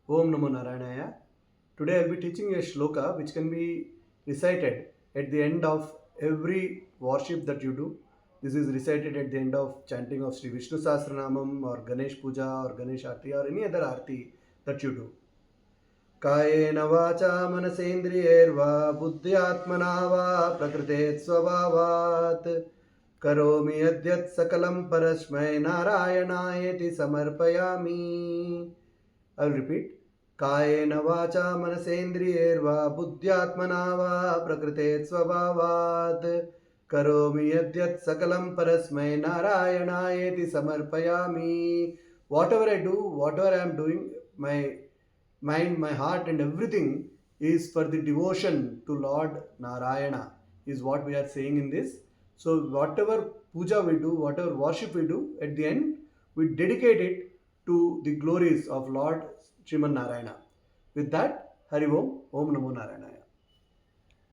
Om Namo Narayana. Today I'll be teaching you a shloka which can be recited at the end of every worship that you do. This is recited at the end of chanting of Sri Vishnu Sahasranamam or Ganesh Puja or Ganesh Aarti or any other Aarti that you do. कायेन वाचा मनसेन्द्रियैर्वा बुद्ध्यात्मना वा प्रकृतेः स्वभावात् करोमि यद्यत् सकलं परस्मै नारायणायेति समर्पयामि. I will repeat. कायेन वाचा मनसेन्द्रियैर्वा बुद्ध्यात्मना वा प्रकृतेः स्वभावात् करोमि यद्यत् सकलं परस्मै नारायणायेति समर्पयामि. Whatever I do, whatever I am doing, my mind, my heart, and everything is for the devotion to Lord Narayana, is what we are saying in this. So, whatever puja we do, whatever worship we do, at the end, we dedicate it to the glories of Lord Sriman Narayana. With that, Hari Om, Om Namo Narayana.